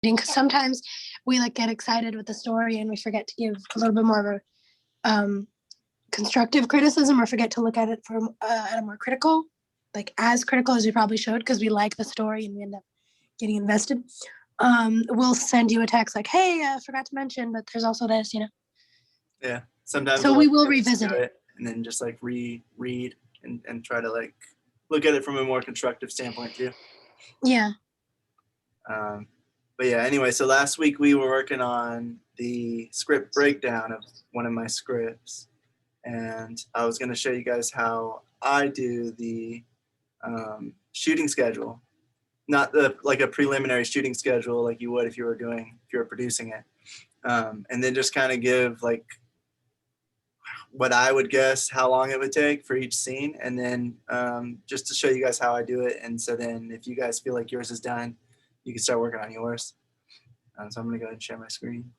because sometimes we like get excited with the story and we forget to give a little bit more of a constructive criticism, or forget to look at it from at a more critical, like as critical as we probably should, because we like the story and we end up getting invested. We'll send you a text like, hey, I forgot to mention, but there's also this, you know. Yeah, sometimes so we will revisit it and then just like reread and try to like look at it from a more constructive standpoint too. Yeah. But yeah, anyway, so last week we were working on the script breakdown of one of my scripts, and I was going to show you guys how I do the shooting schedule, not the like a preliminary shooting schedule like you would if you were producing it, and then just kind of give like what I would guess how long it would take for each scene, and then just to show you guys how I do it. And so then if you guys feel like yours is done, you can start working on yours. So I'm going to go ahead and share my screen.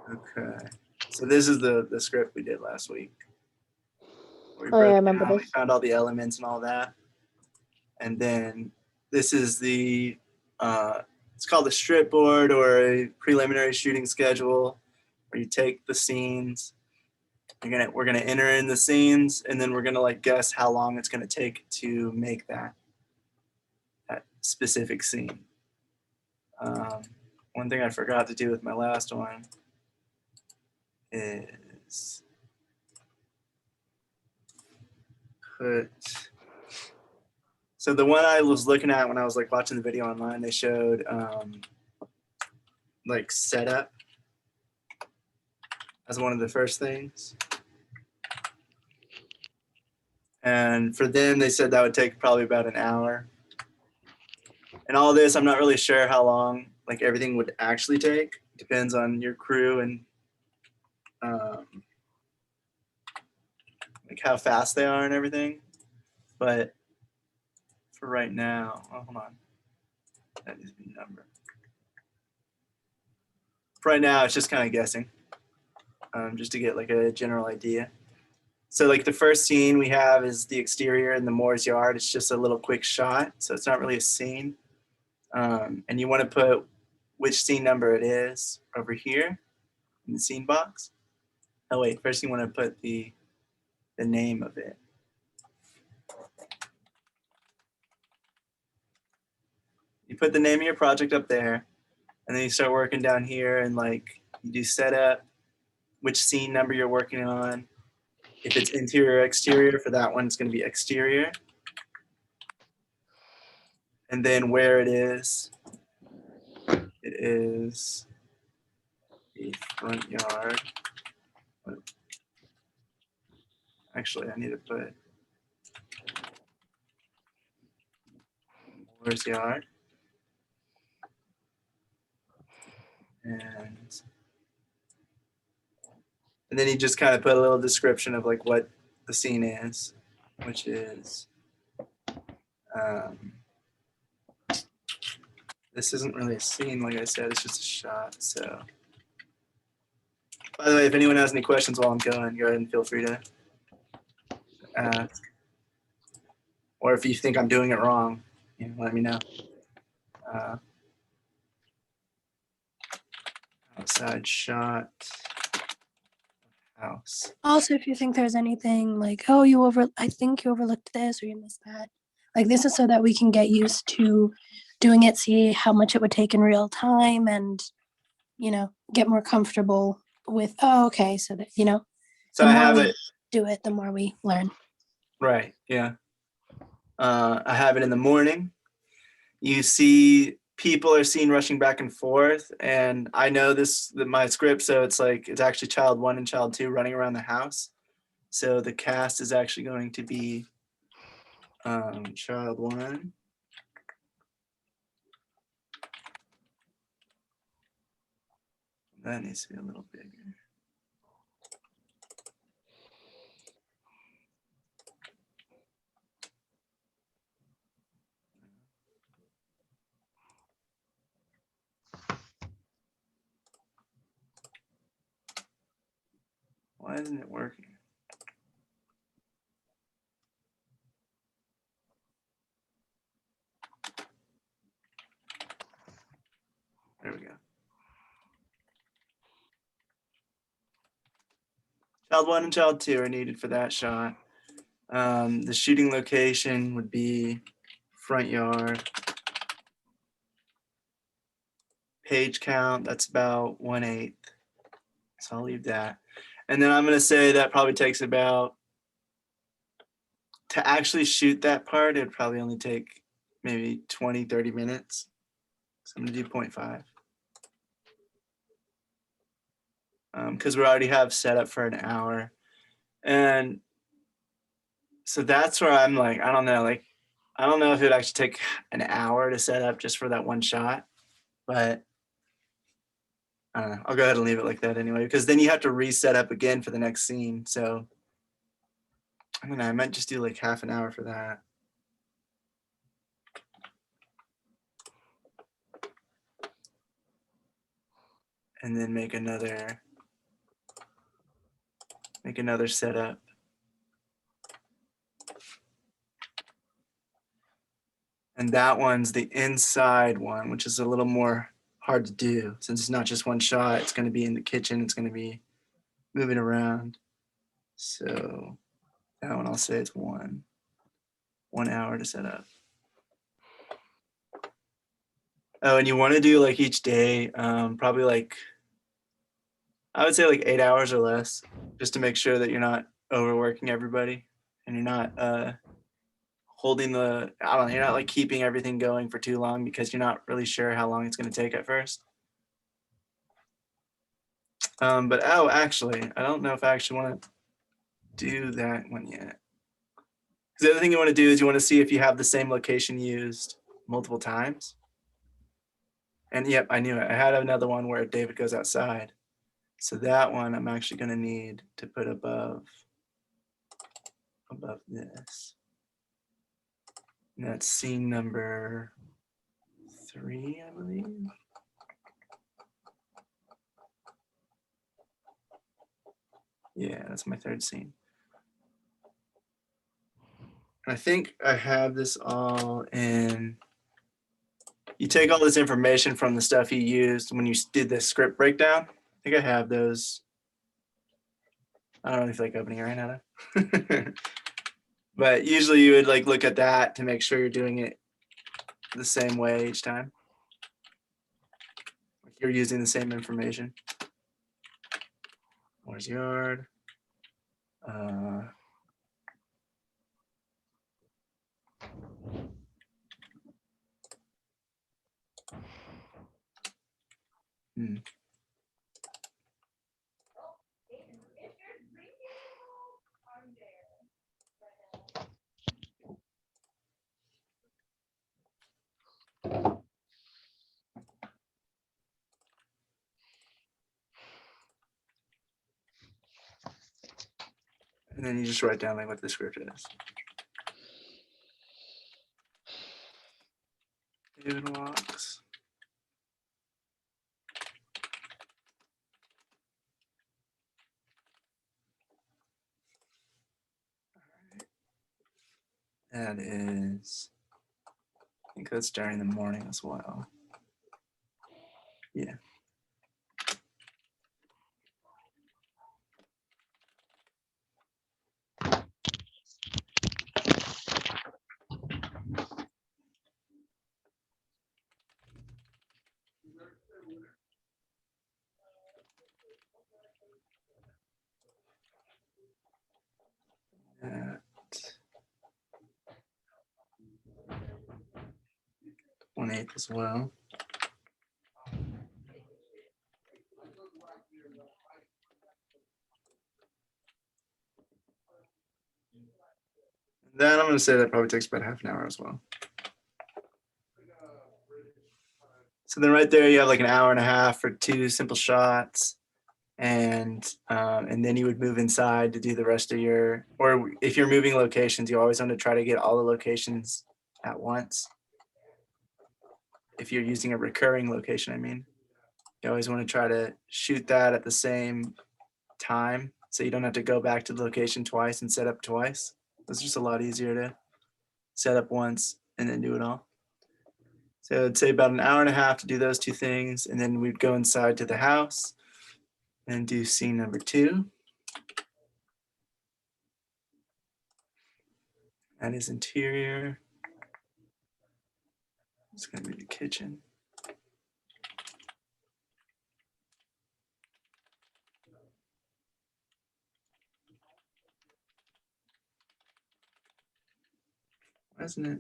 Okay, so this is the script we did last week. I remember this. We found all the elements and all that. And then this is the, it's called a strip board or a preliminary shooting schedule, where you take the scenes, we're gonna enter in the scenes, and then we're gonna like guess how long it's gonna take to make that specific scene. One thing I forgot to do with my last one is so the one I was looking at when I was like watching the video online, they showed like setup as one of the first things. And for them, they said that would take probably about an hour. And all this, I'm not really sure how long like everything would actually take. Depends on your crew and like how fast they are and everything. But for right now, oh, hold on. That needs to be number. For right now, it's just kind of guessing, just to get like a general idea. So like the first scene we have is the exterior in the Moore's yard. It's just a little quick shot, so it's not really a scene. And you want to put which scene number it is over here in the scene box. Oh wait, first you want to put the name of it. You put the name of your project up there, and then you start working down here, and like you do setup, which scene number you're working on. If it's interior or exterior, for that one, it's going to be exterior. And then where it is the front yard. Actually, I need to put Moore's yard. And then you just kind of put a little description of like what the scene is, which is, this isn't really a scene, like I said, it's just a shot. So, by the way, if anyone has any questions while I'm going, go ahead and feel free to ask. Or if you think I'm doing it wrong, you know, let me know. Outside shot. House. Also, if you think there's anything like, oh, I think you overlooked this or you missed that. Like this is so that we can get used to doing it, see how much it would take in real time, and you know, get more comfortable with. Oh, okay, so that you know, so the I more have we it. do it, the more we learn. Right. Yeah. I have it in the morning. You see people are seen rushing back and forth, and I know my script, so it's like it's actually child 1 and child 2 running around the house. So the cast is actually going to be child 1. That needs to be a little bigger. Why isn't it working? Child 1 and child 2 are needed for that shot. The shooting location would be front yard. Page count, that's about 1/8. So I'll leave that. And then I'm going to say that probably takes about, to actually shoot that part, it'd probably only take maybe 20, 30 minutes. So I'm going to do 0.5. Because we already have set up for an hour. And so that's where I'm like, I don't know if it would actually take an hour to set up just for that one shot, but I don't know. I'll go ahead and leave it like that anyway, because then you have to reset up again for the next scene. So I don't know, I might just do like half an hour for that. And then make another setup. And that one's the inside one, which is a little more hard to do since it's not just one shot. It's going to be in the kitchen. It's going to be moving around. So that one I'll say it's 1 hour to set up. Oh, and you want to do like each day, probably like, I would say like 8 hours or less, just to make sure that you're not overworking everybody and you're not holding you're not like keeping everything going for too long because you're not really sure how long it's going to take at first. But actually, I don't know if I actually want to do that one yet. Because the other thing you want to do is you want to see if you have the same location used multiple times. And yep, I knew it. I had another one where David goes outside. So that one I'm actually going to need to put above this. And that's scene number 3, I believe. Yeah, that's my 3rd scene. I think I have this all in. You take all this information from the stuff you used when you did the script breakdown. I think I have those. I don't really feel like opening it right now. But usually you would like look at that to make sure you're doing it the same way each time. Like you're using the same information. Where's yard? And then you just write down like what the script is. David walks. That is, I think that's during the morning as well. Yeah. That 1/8 as well. Then I'm going to say that probably takes about half an hour as well. So then right there you have like an hour and a half for 2 simple shots. And then you would move inside to do the rest of your, or if you're moving locations, you always want to try to get all the locations at once. If you're using a recurring location, I mean, you always want to try to shoot that at the same time so you don't have to go back to the location twice and set up twice. It's just a lot easier to set up once and then do it all. So I'd say about an hour and a half to do those 2 things, and then we'd go inside to the house and do scene number 2. That is interior. It's going to be the kitchen. Why isn't it?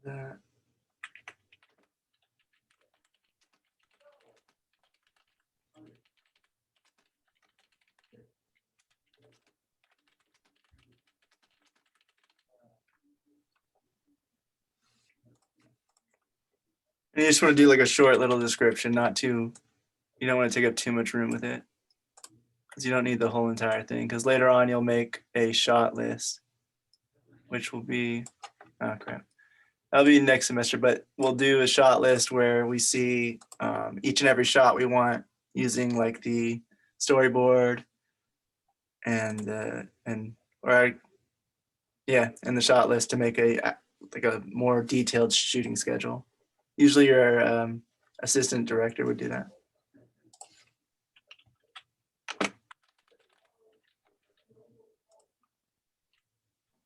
That. And you just want to do like a short little description, not too, you don't want to take up too much room with it because you don't need the whole entire thing, because later on you'll make a shot list, which will be, oh crap. That'll be next semester, but we'll do a shot list where we see each and every shot we want using like the storyboard and the shot list to make a more detailed shooting schedule. Usually your assistant director would do that.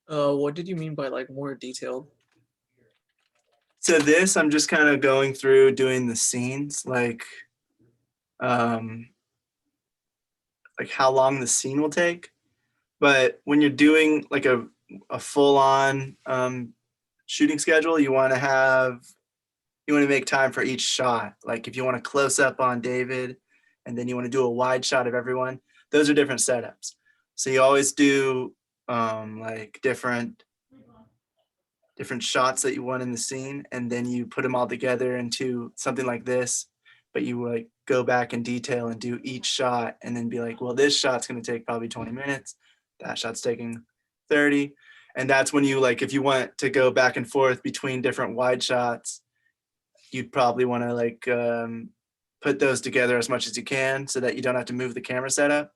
What did you mean by like more detailed? So this, I'm just kind of going through doing the scenes, like how long the scene will take. But when you're doing like a full-on shooting schedule, you want to make time for each shot. Like if you want to close up on David and then you want to do a wide shot of everyone, those are different setups. So you always do like different shots that you want in the scene, and then you put them all together into something like this, but you like go back in detail and do each shot and then be like, well, this shot's going to take probably 20 minutes. That shot's taking 30. And that's when you like, if you want to go back and forth between different wide shots, you'd probably want to like put those together as much as you can so that you don't have to move the camera setup.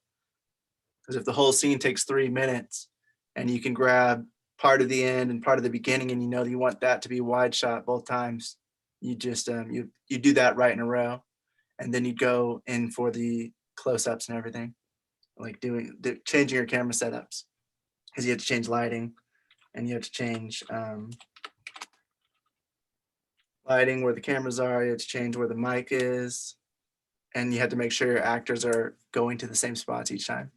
Because if the whole scene takes 3 minutes and you can grab part of the end and part of the beginning and you know you want that to be wide shot both times, you just you do that right in a row, and then you go in for the close-ups and everything, like changing your camera setups, because you have to change lighting and you have to change lighting where the cameras are, you have to change where the mic is, and you have to make sure your actors are going to the same spots each time.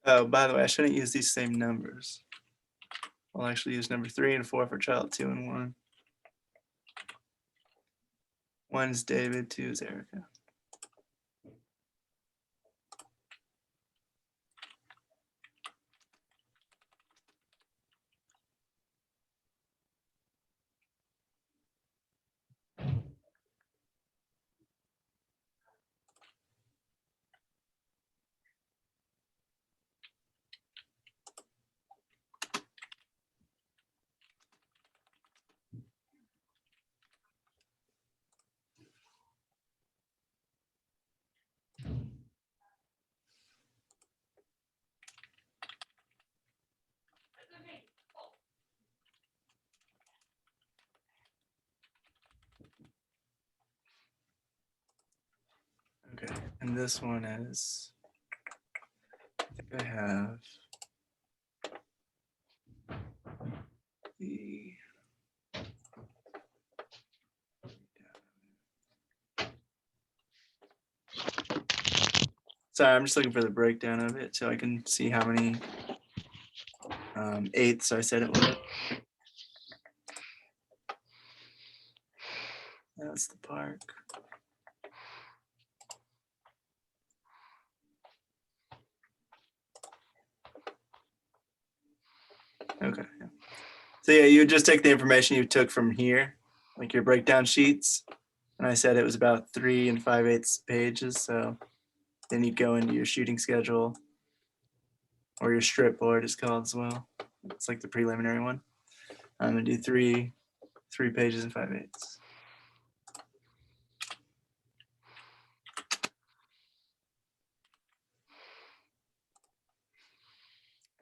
Oh, by the way, I shouldn't use these same numbers. I'll actually use number 3 and 4 for child 2 and 1. 1 is David, 2 is Erica. Okay, and this one is, I think I have the, sorry, I'm just looking for the breakdown of it so I can see how many eighths I said it was. That's the park. Okay. So yeah, you would just take the information you took from here, like your breakdown sheets. And I said it was about 3 5/8 pages. So then you'd go into your shooting schedule, or your strip board is called as well. It's like the preliminary one. I'm gonna do three pages and 5/8.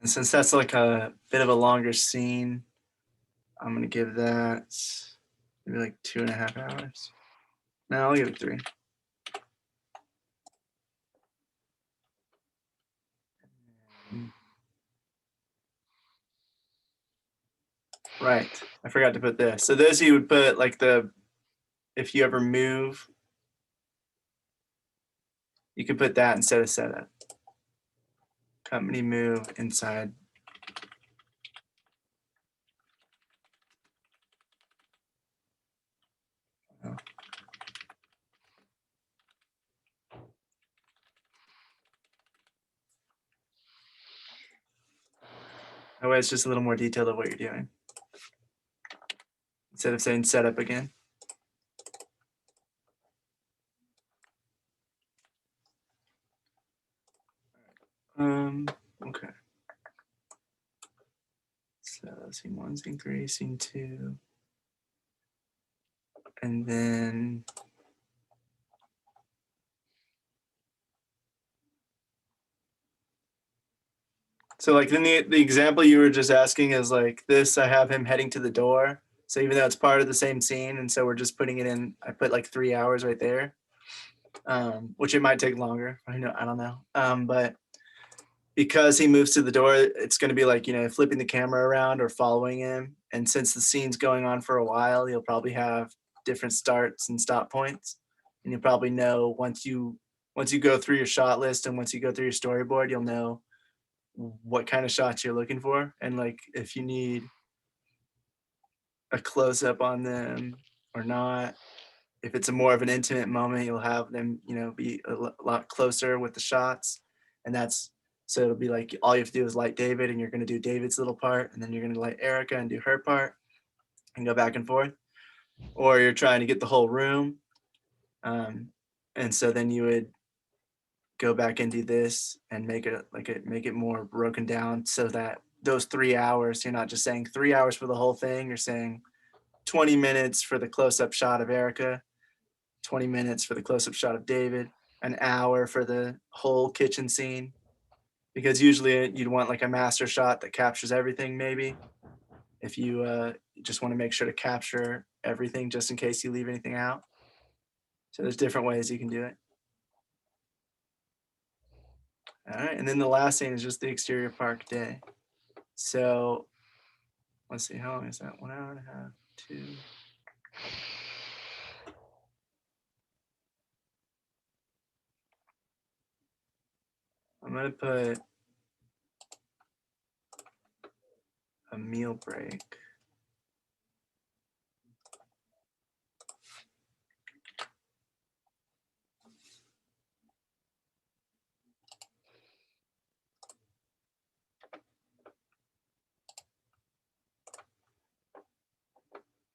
And since that's like a bit of a longer scene, I'm gonna give that maybe like 2.5 hours. No, I'll give it 3. Right, I forgot to put this. So this you would put like if you ever move, you could put that instead of setup. Company move inside. Oh. That way it's just a little more detailed of what you're doing. Instead of saying setup again. Okay. So scene 1, scene 3, scene 2. And then so like then the example you were just asking is like this, I have him heading to the door. So even though it's part of the same scene, and so we're just putting it in, I put like 3 hours right there. Which it might take longer. I don't know. But because he moves to the door, it's going to be like, flipping the camera around or following him. And since the scene's going on for a while, you'll probably have different starts and stop points. And you'll probably know once you go through your shot list and once you go through your storyboard, you'll know what kind of shots you're looking for. And like if you need a close up on them or not, if it's a more of an intimate moment, you'll have them, be a lot closer with the shots. And so it'll be like, all you have to do is light David and you're going to do David's little part. And then you're going to light Erica and do her part and go back and forth. Or you're trying to get the whole room. And so then you would go back and do this and make it more broken down so that those 3 hours, you're not just saying 3 hours for the whole thing. You're saying 20 minutes for the close-up shot of Erica, 20 minutes for the close-up shot of David, an hour for the whole kitchen scene, because usually you'd want like a master shot that captures everything. Maybe if you just want to make sure to capture everything just in case you leave anything out. So there's different ways you can do it. All right, and then the last scene is just the exterior park day. So let's see, how long is that? 1 hour and a half, 2. I'm gonna put a meal break.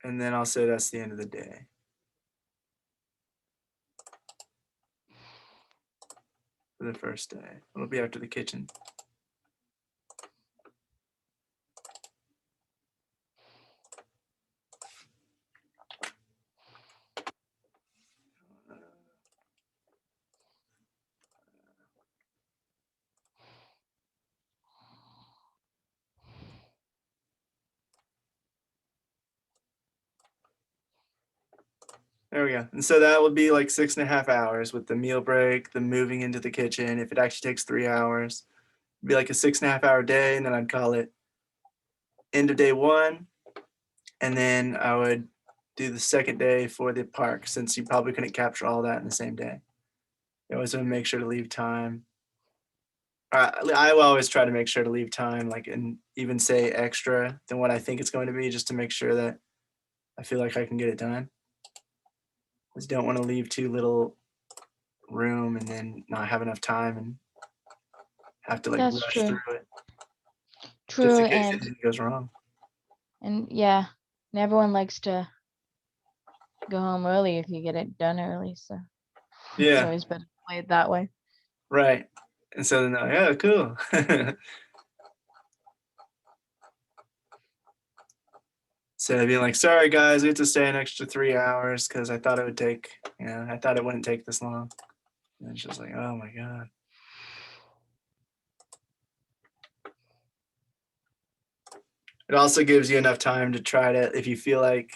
And then I'll say that's the end of the day. For the first day. It'll be after the kitchen. There we go. And so that would be like 6.5 hours with the meal break, the moving into the kitchen. If it actually takes 3 hours, it'd be like a 6.5 hour day. And then I'd call it end of day 1. And then I would do the second day for the park, since you probably couldn't capture all that in the same day. You always want to make sure to leave time. I will always try to make sure to leave time, like, and even say extra than what I think it's going to be, just to make sure that I feel like I can get it done. Just don't want to leave too little room and then not have enough time and have to like That's rush true. through it. True, Just in case anything goes wrong. and yeah, and everyone likes to go home early if you get it done early. So it's Yeah, always better to play it that way. right. And so then, yeah, cool. So I'd be like, sorry guys, we have to stay an extra 3 hours because I thought it would take, I thought it wouldn't take this long. And it's just like, oh my God. It also gives you enough time to try to, if you feel like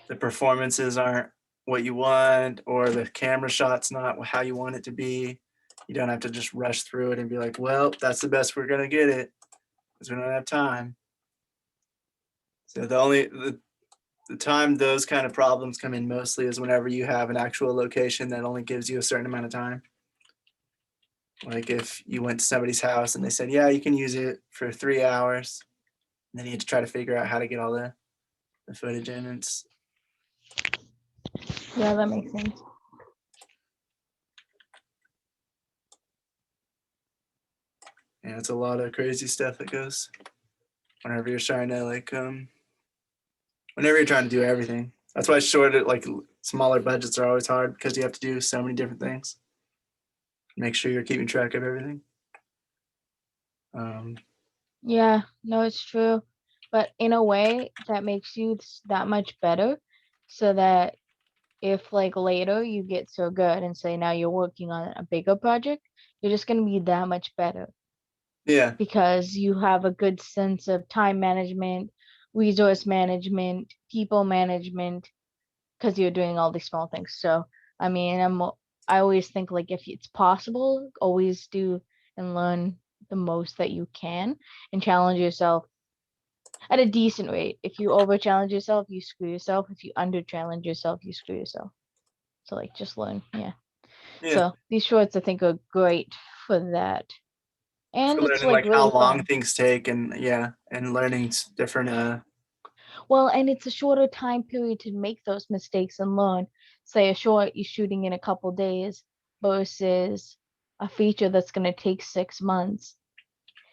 the performances aren't what you want or the camera shot's not how you want it to be, you don't have to just rush through it and be like, well, that's the best we're gonna get it because we don't have time. So the time those kind of problems come in mostly is whenever you have an actual location that only gives you a certain amount of time. Like if you went to somebody's house and they said, yeah, you can use it for 3 hours, and then you had to try to figure out how to get all the footage in. Yeah, that makes sense. Yeah, it's a lot of crazy stuff that goes whenever you're trying to whenever you're trying to do everything. That's why smaller budgets are always hard because you have to do so many different things. Make sure you're keeping track of everything. Yeah, no, it's true. But in a way, that makes you that much better so that if like later you get so good and say now you're working on a bigger project, you're just going to be that much better Yeah, because you have a good sense of time management, resource management, people management, because you're doing all these small things. So, I mean, I always think like if it's possible, always do and learn the most that you can and challenge yourself at a decent rate. If you over challenge yourself, you screw yourself. If you under challenge yourself, you screw yourself. So like just learn. Yeah. yeah. So these shorts I think are great for that. For And it's learning like like how really long fun. things take and learning different. Well, and it's a shorter time period to make those mistakes and learn. Say a short you're shooting in a couple days versus a feature that's going to take 6 months.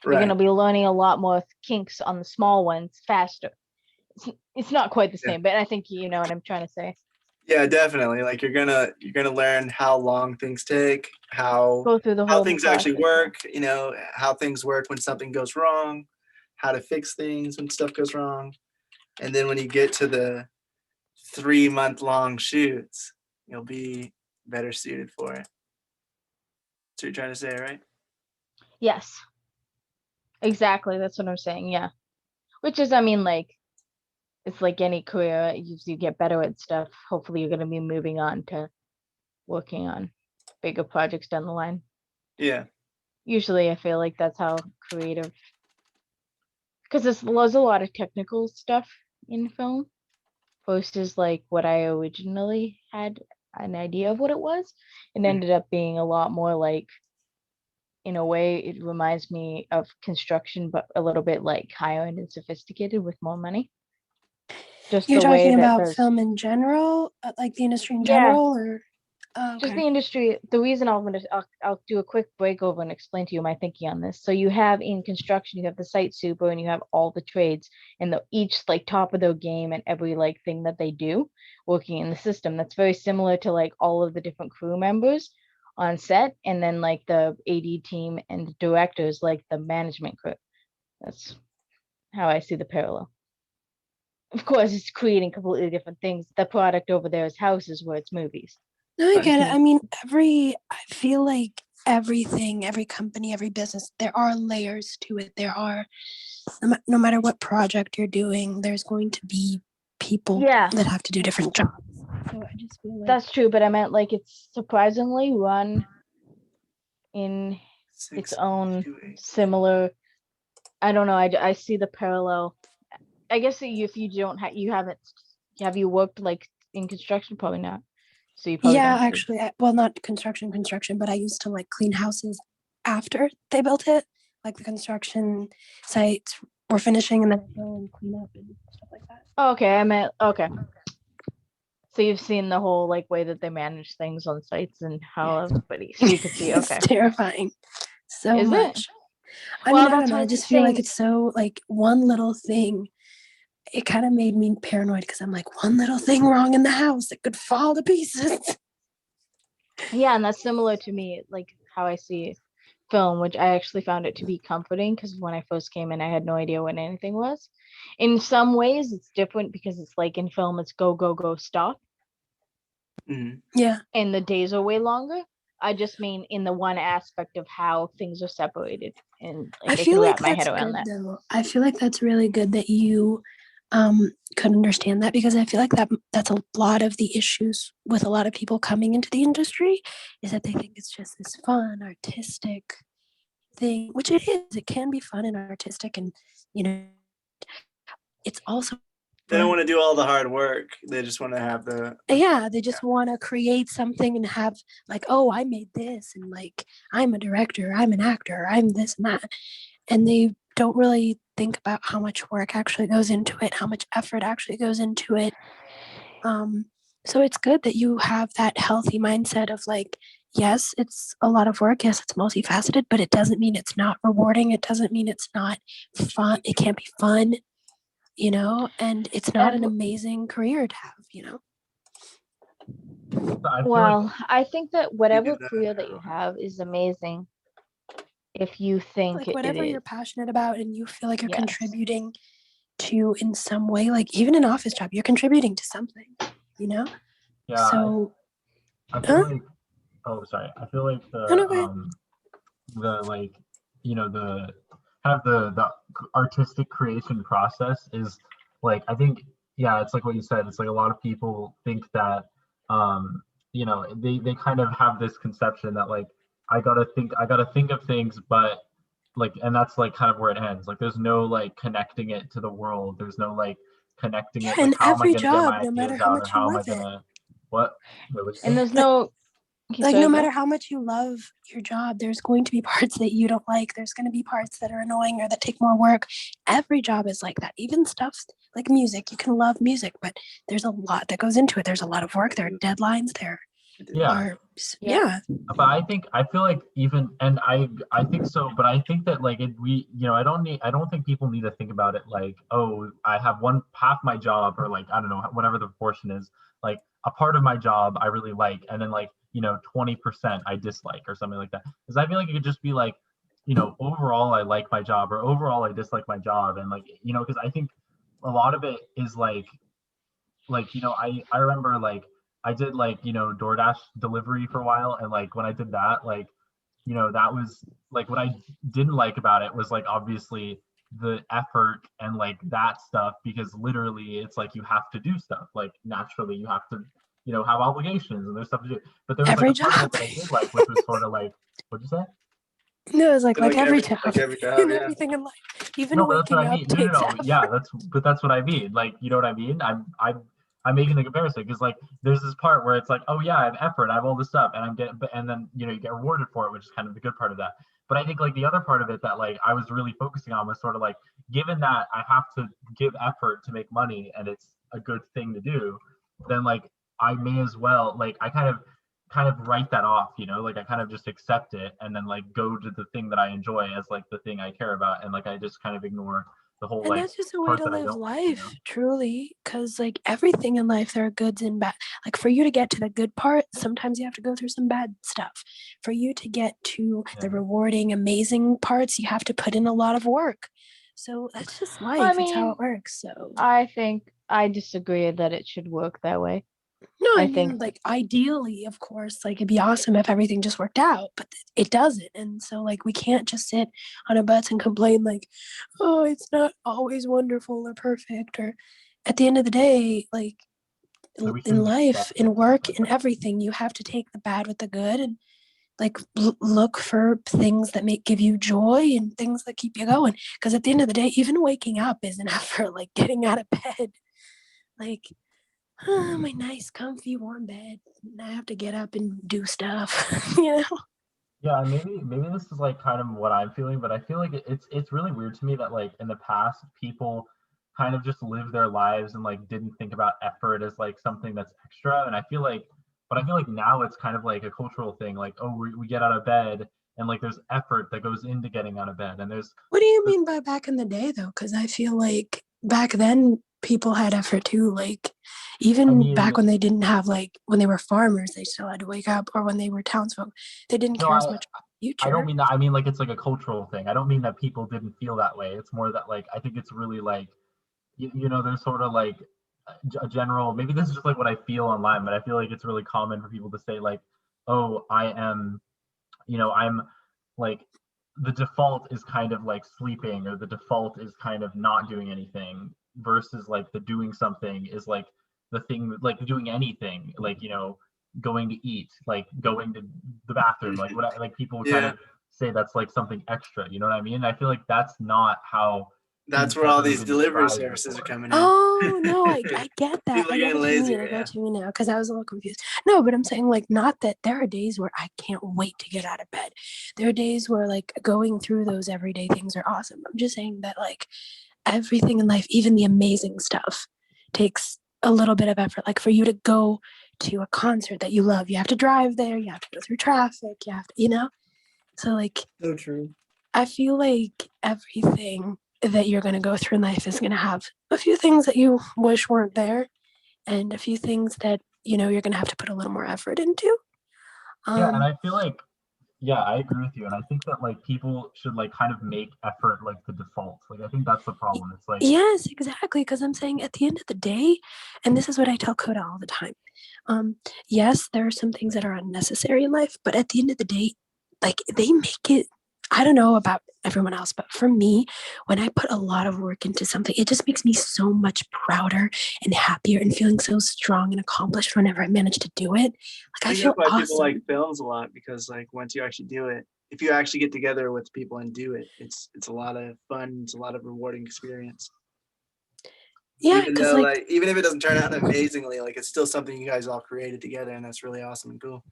You're going Right. to be learning a lot more kinks on the small ones faster. It's not quite the Yeah. same, but I think you know what I'm trying to say. Yeah, definitely. Like you're gonna learn how long things take, how Go through the whole things process. actually work. How things work when something goes wrong, how to fix things when stuff goes wrong, and then when you get to the 3-month-long shoots, you'll be better suited for it. So you're trying to say, right? Yes, exactly. That's what I'm saying. Yeah. Which is, I mean, like, it's like any career, as you get better at stuff, hopefully you're going to be moving on to working on bigger projects down the line. Yeah. Usually I feel like that's how creative, because there's a lot of technical stuff in film versus like what I originally had an idea of what it was. It ended up being a lot more like, in a way, it reminds me of construction, but a little bit like higher end and sophisticated with more money. Just You're the way talking that about there's, film in general, like the industry in yeah, general, or just okay. the industry. The reason I'll do a quick break over and explain to you my thinking on this. So you have in construction, you have the site super and you have all the trades and each like top of their game and every like thing that they do working in the system. That's very similar to like all of the different crew members on set and then like the AD team and the directors, like the management crew. That's how I see the parallel. Of course, it's creating completely different things. The product over there is houses where it's movies. No, I But get it. I mean, I feel like everything, every company, every business, there are layers to it. There are, no matter what project you're doing, there's going to be people yeah, that have to do different jobs. So I just feel like that's true. But I meant like it's surprisingly run in its 6, own 2, 8. similar. I don't know. I see the parallel. I guess that if you don't have, you haven't, have you worked like in construction? Probably not. So you probably yeah, don't see. actually, well, not construction, but I used to like clean houses after they built it. Like the construction sites were finishing, and then I go and clean up and stuff like that. Okay, I meant okay. So you've seen the whole like way that they manage things on sites and how everybody. So you could see. It's Okay, terrifying, so is it? much. I mean, Well, I don't that's know. what I it's just feel like saying. it's so like one little thing. It kind of made me paranoid because I'm like, one little thing wrong in the house, it could fall to pieces. Yeah, and that's similar to me, like how I see film, which I actually found it to be comforting because when I first came in, I had no idea what anything was. In some ways, it's different because it's like in film, it's go, go, go, stop, Mhm. Yeah. and the days are way longer. I just mean in the one aspect of how things are separated, and I like I can feel like wrap my head that's around good that. though. I feel like that's really good that you could understand that, because I feel like that's a lot of the issues with a lot of people coming into the industry, is that they think it's just this fun, artistic thing, which it is. It can be fun and artistic, and you know, it's also They don't want to do all the hard work. They just want to have the yeah, they just want to create something and have like, oh, I made this, and like I'm a director, I'm an actor, I'm this and that, and they don't really think about how much work actually goes into it, how much effort actually goes into it. So it's good that you have that healthy mindset of like, yes, it's a lot of work, yes, it's multifaceted, but it doesn't mean it's not rewarding, it doesn't mean it's not fun, it can't be fun, you know, and it's not an And amazing career to have, you know. So I feel like well, I think that we do whatever that career that you now. have is amazing if you think Like it whatever is. you're passionate about and you feel like you're Yes. contributing to in some way, like even an office job, you're contributing to something, you know. yeah, So I feel like I feel like no, no, go ahead. the like the kind of the artistic creation process is like, I think, yeah, it's like what you said, it's like a lot of people think that they kind of have this conception that like I gotta think of things, but like, and that's like kind of where it ends. Like there's no like connecting it to the world, there's no like connecting Yeah, it, like and how am I every going to get job, my no matter ideas how out, or much you how am I love going it, to what what'd you And say? there's no like sorry, no go. matter how much you love your job, there's going to be parts that you don't like, there's going to be parts that are annoying or that take more work. Every job is like that. Even stuff like music, you can love music, but there's a lot that goes into it. There's a lot of work, there are deadlines, there Yeah, are Yeah. yeah. but I feel like even, and I think so, but I think that like I don't think people need to think about it like, oh, I have one half my job, or like, I don't know, whatever the proportion is, like a part of my job I really like, and then like 20% I dislike, or something like that. Because I feel like it could just be like, overall I like my job, or overall I dislike my job, and like, because I think a lot of it is like I remember like I did like DoorDash delivery for a while, and like when I did that, like that was like what I didn't like about it was like obviously the effort and like that stuff, because literally it's like you have to do stuff, like naturally you have to have obligations and there's stuff to do, but there was like Every a part of it job. that I did like, which was sort of like, what'd you say? No, it's like every job, like every job, and yeah. everything in life. Even No, but that's what waking I up mean. No, no, takes no. effort. Yeah, that's what I mean. Like, you know what I mean? I'm making the comparison because like there's this part where it's like, oh yeah, I have effort, I have all this stuff, and I'm getting, and then you get rewarded for it, which is kind of the good part of that. But I think like the other part of it that like I was really focusing on was sort of like, given that I have to give effort to make money and it's a good thing to do, then like I may as well, like I kind of write that off, like I kind of just accept it and then like go to the thing that I enjoy as like the thing I care about, and like I just kind of ignore the whole And like that's just a way part to that I live don't life, truly. Because, like, everything in life, there are goods and bad. Like, for you to get to the good part, sometimes you have to go through some bad stuff. For you to get to the Yeah. rewarding, amazing parts, you have to put in a lot of work. So that's just life. I It's how mean, it works. So, I think I disagree that it should work that way. no, I I mean, think like, ideally, of course, like, it'd be awesome if everything just worked out, but it doesn't. And so, like, we can't just sit on our butts and complain, like, oh, it's not always wonderful or perfect. Or at the end of the day, like, So we in shouldn't life, expect in it. work, in everything, you have to take the bad with the good, and like look for things that give you joy and things that keep you going. Because at the end of the day, even waking up is an effort. Like getting out of bed, like my nice, comfy, warm bed. And I have to get up and do stuff. You know. Yeah, maybe this is like kind of what I'm feeling, but I feel like it's really weird to me that like in the past people kind of just lived their lives and like didn't think about effort as like something that's extra. And I feel like now it's kind of like a cultural thing, like, oh, we get out of bed, and like there's effort that goes into getting out of bed, and What do you mean by back in the day, though? Because I feel like back then people had effort too. Like even mean, back when they didn't have when they were farmers, they still had to wake up, or when they were townsfolk, they didn't no, care as much about the I don't future. mean that. I mean like it's like a cultural thing. I don't mean that people didn't feel that way. It's more that like I think it's really like there's sort of like a general, maybe this is just like what I feel online, but I feel like it's really common for people to say like, oh, I am, I'm like, the default is kind of like sleeping, or the default is kind of not doing anything, versus like the doing something is like the thing, like doing anything, like, going to eat, like going to the bathroom, like what, like people kind Yeah, of say that's like something extra, you know what I mean? I feel like that's not how that's things where have all really these been delivery described services are before. coming in. Oh no, I get that. People are I get getting what you mean. lazier. I get Yeah. what you mean now because I was a little confused. No, but I'm saying like not that there are days where I can't wait to get out of bed. There are days where like going through those everyday things are awesome. I'm just saying that like everything in life, even the amazing stuff, takes a little bit of effort. Like for you to go to a concert that you love, you have to drive there, you have to go through traffic, you have to, So like So true. I feel like everything that you're going to go through in life is going to have a few things that you wish weren't there and a few things that, you're going to have to put a little more effort into. Yeah, and Um, I feel like, yeah, I agree with you, and I think that like people should like kind of make effort like the default. Like I think that's the problem. It's like, yes, exactly. Because I'm saying at the end of the day, and this is what I tell Coda all the time. Yes, there are some things that are unnecessary in life, but at the end of the day, like they make it. I don't know about everyone else, but for me, when I put a lot of work into something, it just makes me so much prouder and happier and feeling so strong and accomplished whenever I manage to do it. Like I I think feel that's why people awesome. like films a lot, because like once you actually do it, if you actually get together with people and do it, it's a lot of fun. It's a lot of rewarding experience. Yeah, Even because though like like even if it doesn't turn out amazingly, like it's still something you guys all created together, and that's really awesome and cool.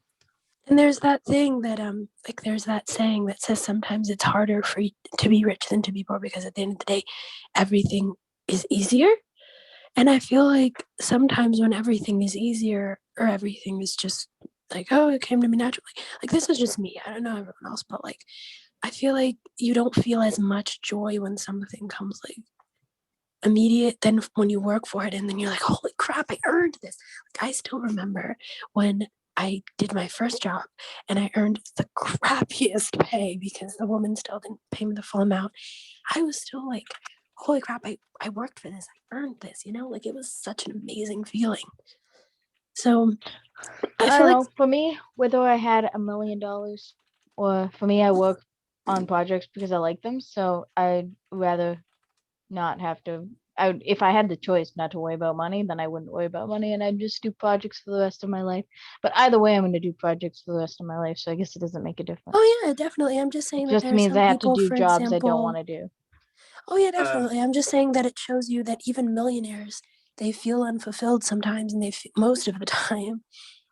and there's that thing that like there's that saying that says sometimes it's harder for you to be rich than to be poor because at the end of the day, everything is easier. And I feel like sometimes when everything is easier or everything is just like, oh, it came to me naturally. Like this is just me. I don't know everyone else, but like I feel like you don't feel as much joy when something comes like immediate than when you work for it and then you're like, holy crap, I earned this. Like I still remember when I did my first job and I earned the crappiest pay because the woman still didn't pay me the full amount. I was still like, holy crap, I worked for this. I earned this, like it was such an amazing feeling. So I I feel don't like, know. For me, whether I had $1 million or for me, I work on projects because I like them. So I'd rather not have to. If I had the choice not to worry about money, then I wouldn't worry about money, and I'd just do projects for the rest of my life. But either way, I'm going to do projects for the rest of my life, so I guess it doesn't make a difference. oh yeah, definitely. I'm just It saying that just there are means some I have to people, do for jobs I don't want example, to do. oh yeah, Uh, definitely. I'm just saying that it shows you that even millionaires, they feel unfulfilled sometimes and most of the time.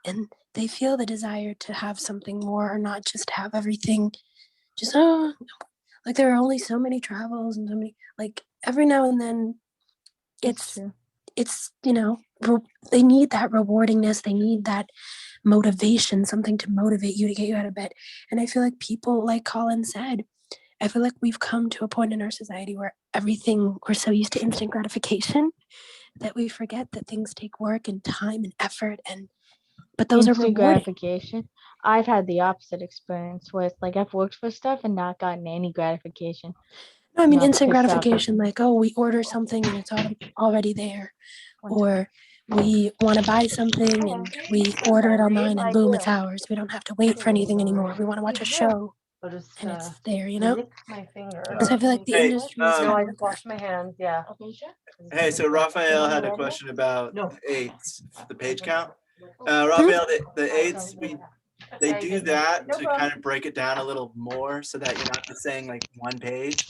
And they feel the desire to have something more or not just have everything just like there are only so many travels and so many like every now and then That's it's true. it's they need that rewardingness, they need that motivation, something to motivate you to get you out of bed. And I feel like people, like Colin said, I feel like we've come to a point in our society where we're so used to instant gratification that we forget that things take work and time and effort, but those are Instant rewarding. gratification. I've had the opposite experience where it's like I've worked for stuff and not gotten any gratification. No, I You mean know, I'm instant pissed off. gratification, like, oh, we order something and it's already there, One time. or we want to buy something and we order it online and boom, it's ours. We don't have to wait for anything anymore. We want to watch a show I'll just and it's there. lick my finger. So I feel like the Hey, industry is No, I kind just of washed my hands. Yeah. hey, so Raphael had a question about the eighths, the page count. Raphael, the eighths, they do that to kind of break it down a little more so that you're not just saying like one page.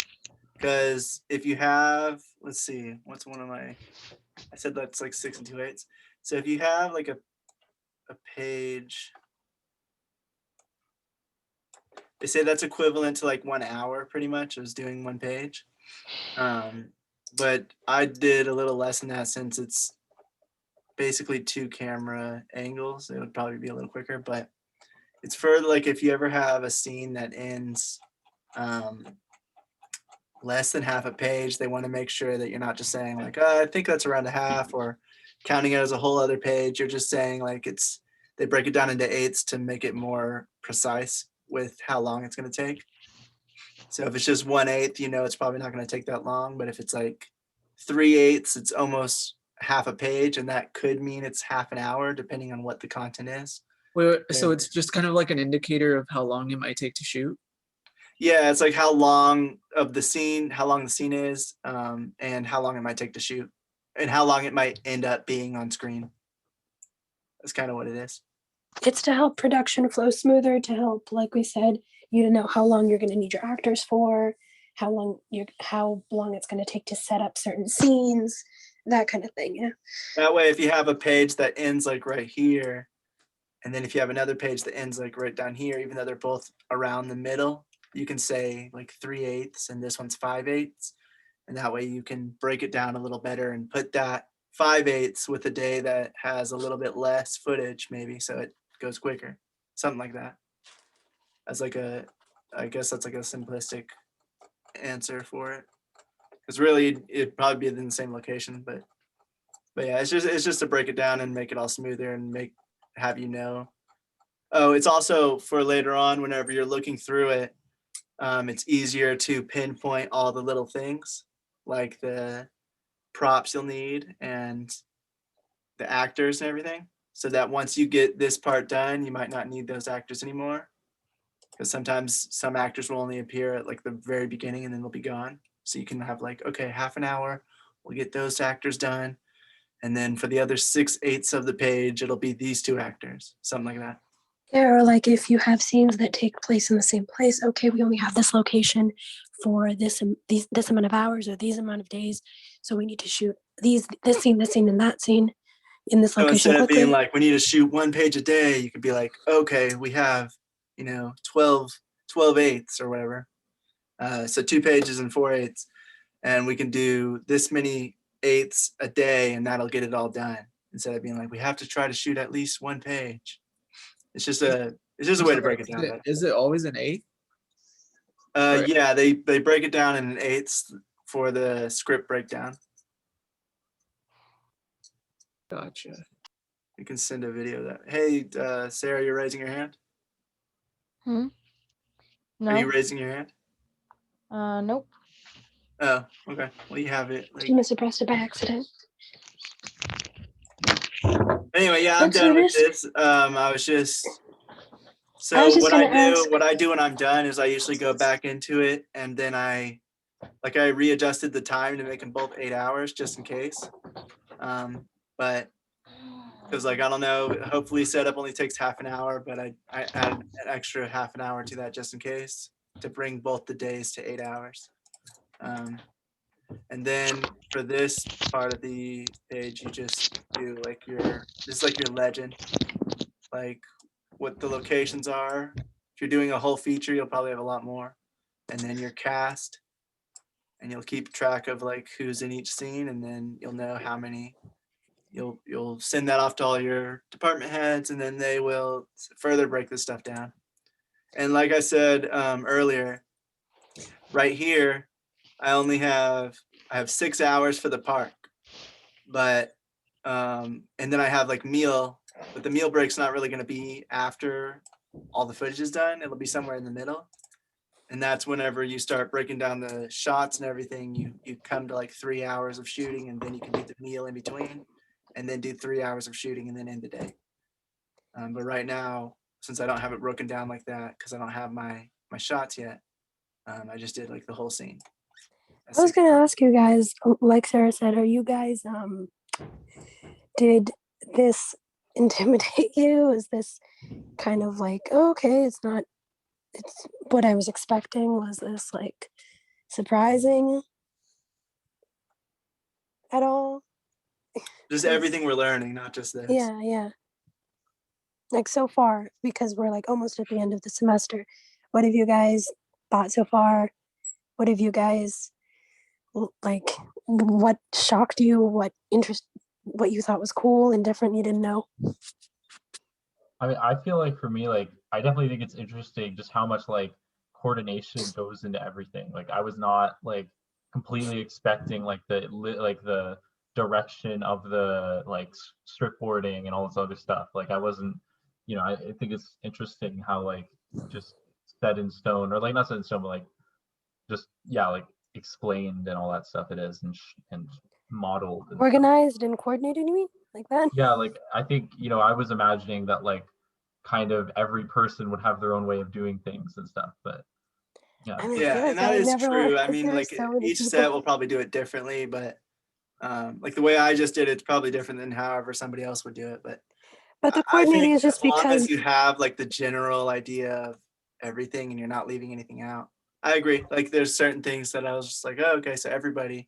Because if you have, let's see, what's one of my, I said that's like 6 2/8. So if you have like a page, they say that's equivalent to like 1 hour pretty much as doing one page. But I did a little less than that since it's basically 2 camera angles. It would probably be a little quicker, but it's for like if you ever have a scene that ends less than half a page, they want to make sure that you're not just saying like, oh, I think that's around a half, or counting it as a whole other page. You're just saying like they break it down into eighths to make it more precise with how long it's going to take. So if it's just 1/8, it's probably not going to take that long. But if it's like 3/8, it's almost half a page, and that could mean it's half an hour depending on what the content is. So it's just kind of like an indicator of how long it might take to shoot. Yeah, it's like how long the scene is, and how long it might take to shoot, and how long it might end up being on screen. That's kind of what it is. It's to help production flow smoother, to help, like we said, you to know how long you're going to need your actors for, how long it's going to take to set up certain scenes, that kind of thing. Yeah. That way, if you have a page that ends like right here, and then if you have another page that ends like right down here, even though they're both around the middle, you can say like 3/8 and this one's 5/8, and that way you can break it down a little better and put that 5/8 with a day that has a little bit less footage, maybe, so it goes quicker, something like that. As like I guess that's like a simplistic answer for it, because really it'd probably be in the same location, but yeah, it's just to break it down and make it all smoother and have you know. Oh, it's also for later on whenever you're looking through it, it's easier to pinpoint all the little things like the props you'll need and the actors and everything, so that once you get this part done, you might not need those actors anymore, because sometimes some actors will only appear at like the very beginning and then they'll be gone. So you can have like, okay, half an hour, we'll get those actors done, and then for the other 6/8 of the page, it'll be these two actors, something like that. Yeah, or like if you have scenes that take place in the same place, okay, we only have this location for this amount of hours or these amount of days, so we need to shoot this scene, and that scene in this So location instead of quickly. being like, we need to shoot one page a day, you could be like, okay, we have, 12/8 or whatever. So 2 pages and 4/8, and we can do this many eighths a day, and that'll get it all done. Instead of being like, we have to try to shoot at least 1 page. It's just a way to break it down. Is it always an 8? Yeah, they break it down in 1/8 for the script breakdown. Gotcha. You can send a video of that. Hey, Sarah, you're raising your hand? No. Are you raising your hand? Nope. Oh, okay. Well, you have it. She must have pressed it by accident. Anyway, yeah, I'm Let's done do with this. this. I was just What I do when I'm done is I usually go back into it, and then I readjusted the time to make them both 8 hours just in case. But because I don't know, hopefully setup only takes half an hour, but I add an extra half an hour to that just in case to bring both the days to 8 hours. And then for this part of the page, you just do your legend, like what the locations are. If you're doing a whole feature, you'll probably have a lot more. And then your cast, and you'll keep track of who's in each scene, and then you'll know how many. You'll send that off to all your department heads, and then they will further break this stuff down. And like I said earlier, right here, I have 6 hours for the park, but and then I have meal, but the meal break's not really going to be after all the footage is done. It'll be somewhere in the middle, and that's whenever you start breaking down the shots and everything. You come to 3 hours of shooting, and then you can do the meal in between, and then do 3 hours of shooting, and then end the day. But right now, since I don't have it broken down like that, because I don't have my shots yet, I just did the whole scene. I was gonna ask you guys, like Sarah said, are you guys did this intimidate you? Is this kind of okay, it's what I was expecting? Was this surprising at all? Just everything we're learning, not just this. Yeah. So far, because we're almost at the end of the semester, what have you guys thought so far? What have you guys what shocked you? What you thought was cool and different you didn't know? I mean, I feel for me, I definitely think it's interesting just how much coordination goes into everything. I was not completely expecting the direction of the strip boarding and all this other stuff. I wasn't, I think it's interesting how just set in stone, or not set in stone, but just explained and all that stuff it is, and modeled and organized and coordinated, you mean, like that? yeah, I think I was imagining that kind of every person would have their own way of doing things and stuff. But yeah. I mean, I Yeah, feel like and that would is never true. work I 'cause mean, there are like so many each people. set will probably do it differently, but like the way I just did it's probably different than however somebody else would do it. But But the I coordinating think is just as long because as you have like the general idea of everything and you're not leaving anything out. I agree. Like there's certain things that I was just like, oh, okay, so everybody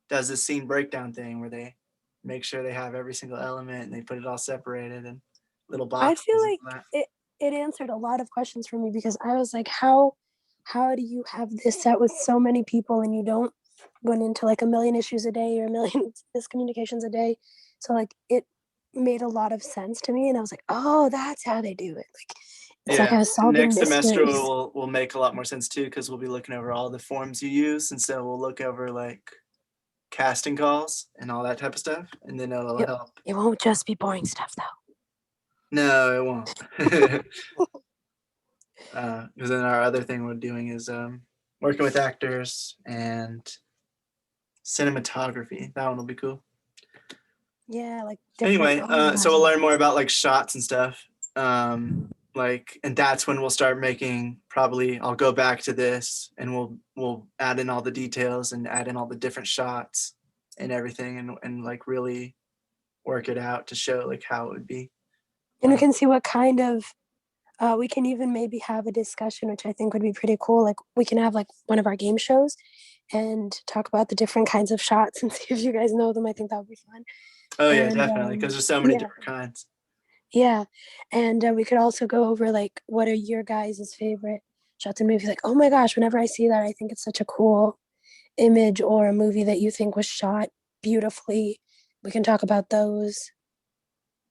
does this scene breakdown thing where they make sure they have every single element and they put it all separated and little I boxes. feel and like all that. it answered a lot of questions for me because I was like, how do you have this set with so many people and you don't run into like a million issues a day or a million miscommunications a day? So like it made a lot of sense to me and I was like, oh, that's how they do it. Like it's like I was solving Next semester mysteries. will make a lot more sense too because we'll be looking over all the forms you use, and so we'll look over like casting calls and all that type of stuff, and then it'll Yep. help. It won't just be boring stuff though. No, it won't. Because then our other thing we're doing is working with actors and cinematography. That one will be cool. Yeah, like Anyway, oh my so we'll gosh. learn more about like shots and stuff. Like, and that's when we'll start making. Probably, I'll go back to this, and we'll add in all the details and add in all the different shots and everything, and like really work it out to show like how it would be. And we can see what kind of we can even maybe have a discussion, which I think would be pretty cool. Like we can have like one of our game shows and talk about the different kinds of shots and see if you guys know them. I think that would be fun. Oh yeah, And, definitely, because there's so many yeah. different kinds. Yeah. And we could also go over like what are your guys' favorite shots in movies? Like, oh my gosh, whenever I see that, I think it's such a cool image or a movie that you think was shot beautifully. We can talk about those.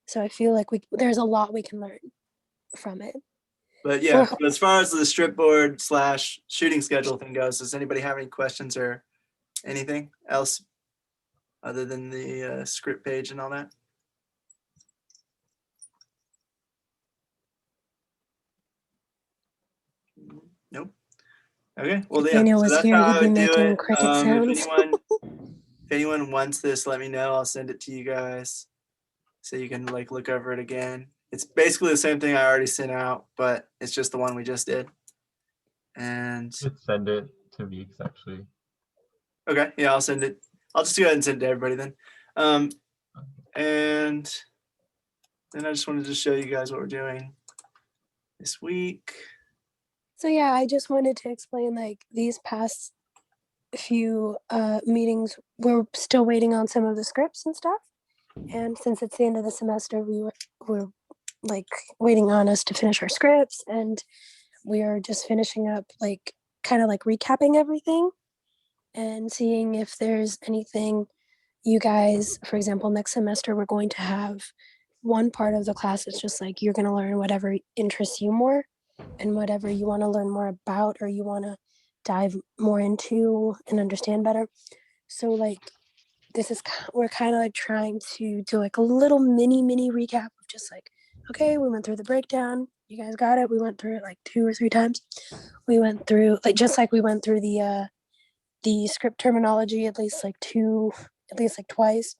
So I feel like there's a lot we can learn from it. But yeah, as far as the strip board / shooting schedule thing goes, does anybody have any questions or anything else other than the script page and all that? Nope. Okay. Well, If yeah. Daniel So was that's here, how he'd I be would do making it. cricket sounds. If anyone wants this, let me know. I'll send it to you guys so you can like look over it again. It's basically the same thing I already sent out, but it's just the one we just did. And Just send it to me actually. okay, yeah, I'll send it. I'll just go ahead and send it to everybody then. And then I just wanted to show you guys what we're doing this week. So yeah, I just wanted to explain like these past few meetings, we're still waiting on some of the scripts and stuff. And since it's the end of the semester, we're like waiting on us to finish our scripts, and we are just finishing up like kind of like recapping everything and seeing if there's anything you guys, for example, next semester we're going to have one part of the class is just like you're going to learn whatever interests you more and whatever you want to learn more about or you want to dive more into and understand better. So like we're kind of like trying to do like a little mini recap of just like, okay, we went through the breakdown, you guys got it, we went through it like 2 or 3 times. We went through like just like we went through the script terminology at least like twice.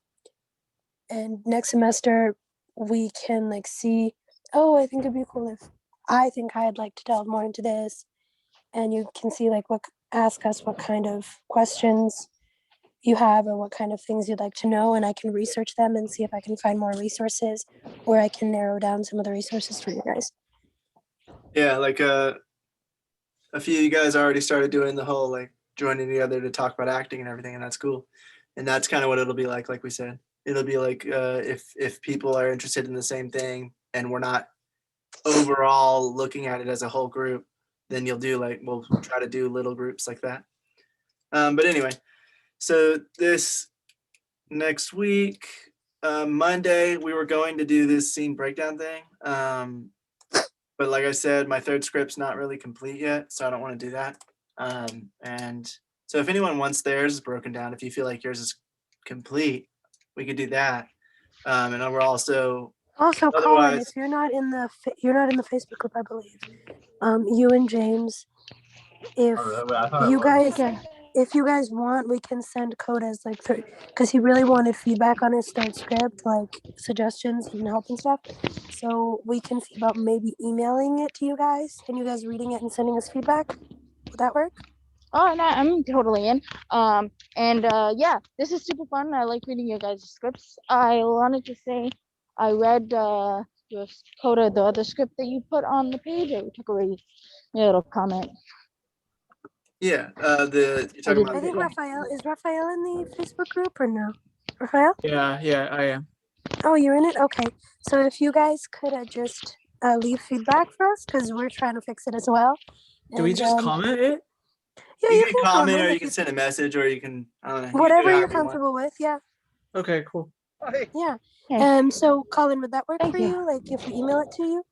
And next semester we can like see, oh, I think it'd be cool if I think I'd like to delve more into this, and you can see like ask us what kind of questions you have or what kind of things you'd like to know, and I can research them and see if I can find more resources or I can narrow down some of the resources for you guys. Yeah, like a few of you guys already started doing the whole like joining together to talk about acting and everything, and that's cool. And that's kind of what it'll be like we said. It'll be like if people are interested in the same thing and we're not overall looking at it as a whole group, then we'll try to do little groups like that. But anyway, so this next week, Monday, we were going to do this scene breakdown thing. But like I said, my third script's not really complete yet, so I don't want to do that. And so if anyone wants theirs broken down, if you feel like yours is complete, we could do that. And we're also Colin, if you're not in the Facebook group, I believe, you and James, if I thought you it was. guys, if you guys want, we can send Coda's like because he really wanted feedback on his third script, like suggestions and help and stuff. So we can see about maybe emailing it to you guys and you guys reading it and sending us feedback. Would that work? Oh, no, I'm totally in. Yeah, this is super fun. I like reading your guys' scripts. I wanted to say I read your Coda, the other script that you put on the page. I took a read, your little comment. Yeah, you're talking did I about. think Yeah. Raphael is Raphael in the Facebook group or no? Raphael? Yeah, I am. Oh, you're in it? Okay. So if you guys could just leave feedback for us because we're trying to fix it as well. Do we And, just comment it? Yeah, You you can can comment, or if you can send a message, or you can, I don't know, you can do whatever it you're however you want. comfortable with. Yeah. Okay, cool. Yeah. Okay. So Colin, would that work Thank for you. you? Like if we email it to you?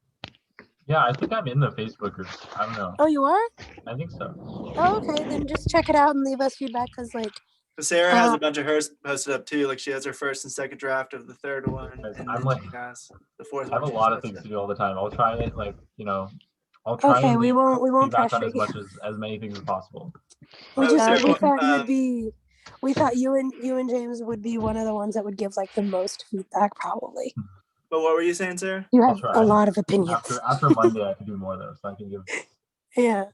Yeah, I think I'm in the Facebook group. I don't know. Oh, you are? I think so. Oh, okay. Then just check it out and leave us feedback because like But Sarah has a bunch of hers posted up too. Like she has her first and second draft of the third one, Guys, and I'm then like- she has the fourth I have a one. lot of things to do all the time. I'll try it, like, I'll try Okay, and we leave won't feedback on pressure as you. much as many things as possible. We Oh, just Sarah, we what- thought you'd be. We thought you and James would be one of the ones that would give like the most feedback probably. But what were you saying, Sarah? You I'll have try. a lot of opinions. After Monday, I can do more though, so I can give. Yeah.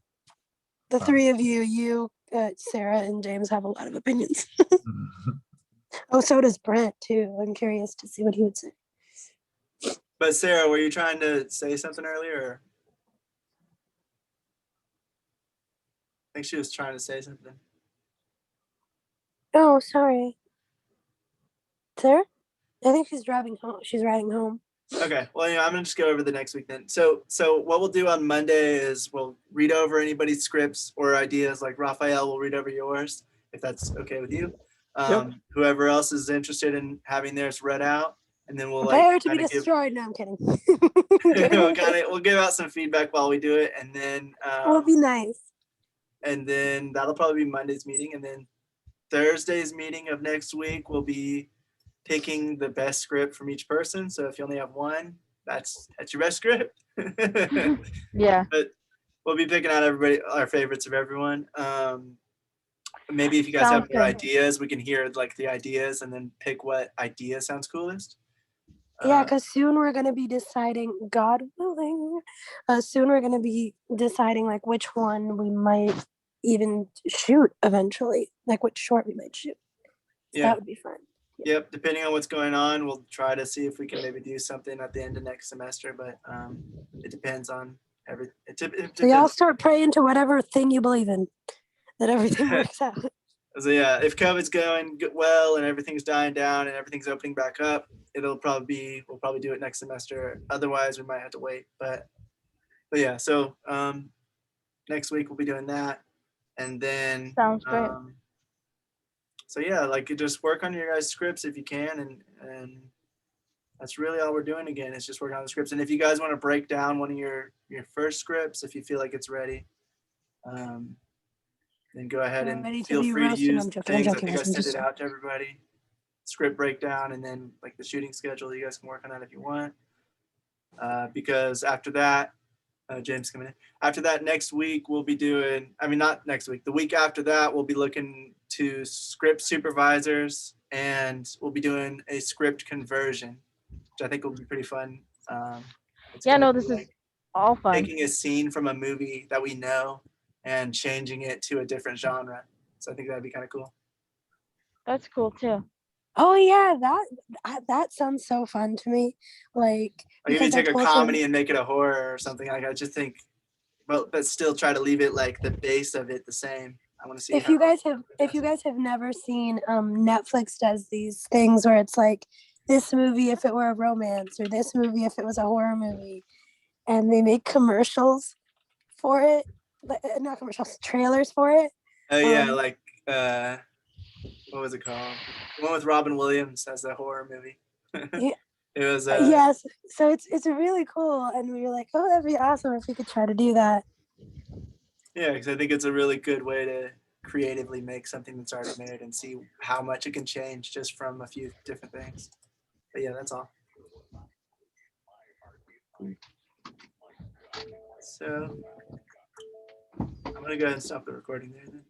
The Huh. three of you, Sarah and James have a lot of opinions. Oh, so does Brent too. I'm curious to see what he would say. But Sarah, were you trying to say something earlier? Or? I think she was trying to say something. Oh, sorry. Sarah? I think she's driving home. She's riding home. Okay, well, I'm gonna just go over the next week then. So what we'll do on Monday is we'll read over anybody's scripts or ideas. Like Raphael will read over yours, if that's okay with you. Whoever else is interested in having theirs read out, and then we'll Prepare to be kinda give, destroyed. No, I'm kidding. we'll give out some feedback while we do it, and then Will be nice. and then that'll probably be Monday's meeting, and then Thursday's meeting of next week will be picking the best script from each person. So if you only have one, that's your best script. Yeah. But we'll be picking out our favorites of everyone. Maybe if you guys Sounds have more good. ideas, we can hear like the ideas and then pick what idea sounds coolest. Yeah, because soon we're gonna be deciding, God willing, soon we're gonna be deciding like which one we might even shoot eventually, like which short we might shoot. So Yeah. that would be fun. Yep. Depending on what's going on, we'll try to see if we can maybe do something at the end of next semester. But it depends on everything. So y'all start praying to whatever thing you believe in, that everything works out. So yeah, if COVID's going well and everything's dying down and everything's opening back up, we'll probably do it next semester. Otherwise, we might have to wait. But yeah, so next week we'll be doing that, and then Sounds great. So yeah, like just work on your guys' scripts if you can, and that's really all we're doing again. It's just working on the scripts. And if you guys want to break down one of your first scripts, if you feel like it's ready, then go ahead and Ready to feel be free to roasted. use I'm the joking, I'm things. I joking, think I guys, I'm sent just it out to everybody. Script breakdown, and then like the shooting schedule. You guys can work on that if you want. Because after that, James coming in. After that, next week we'll be doing. I mean, not next week. The week after that, we'll be looking to script supervisors, and we'll be doing a script conversion, which I think will be pretty fun. Yeah, no, be this is all fun. taking a scene from a movie that we know and changing it to a different genre. So I think that'd be kind of cool. That's cool too. Oh yeah, that sounds so fun to me. Like Like if you because I take a told comedy him- and make it a horror or something, like I just think, well, but still try to leave it like the base of it the same. I want to see if you guys have never seen Netflix does these things where it's like this movie if it were a romance or this movie if it was a horror movie, and they make commercials for it, not commercials, trailers for it. Oh yeah, like what was it called? The one with Robin Williams as a horror movie. Yeah. It was Yes, so it's really cool, and we were like, oh, that'd be awesome if we could try to do that. Yeah, because I think it's a really good way to creatively make something that's already made and see how much it can change just from a few different things. But yeah, that's all. So I'm gonna go ahead and stop the recording there then.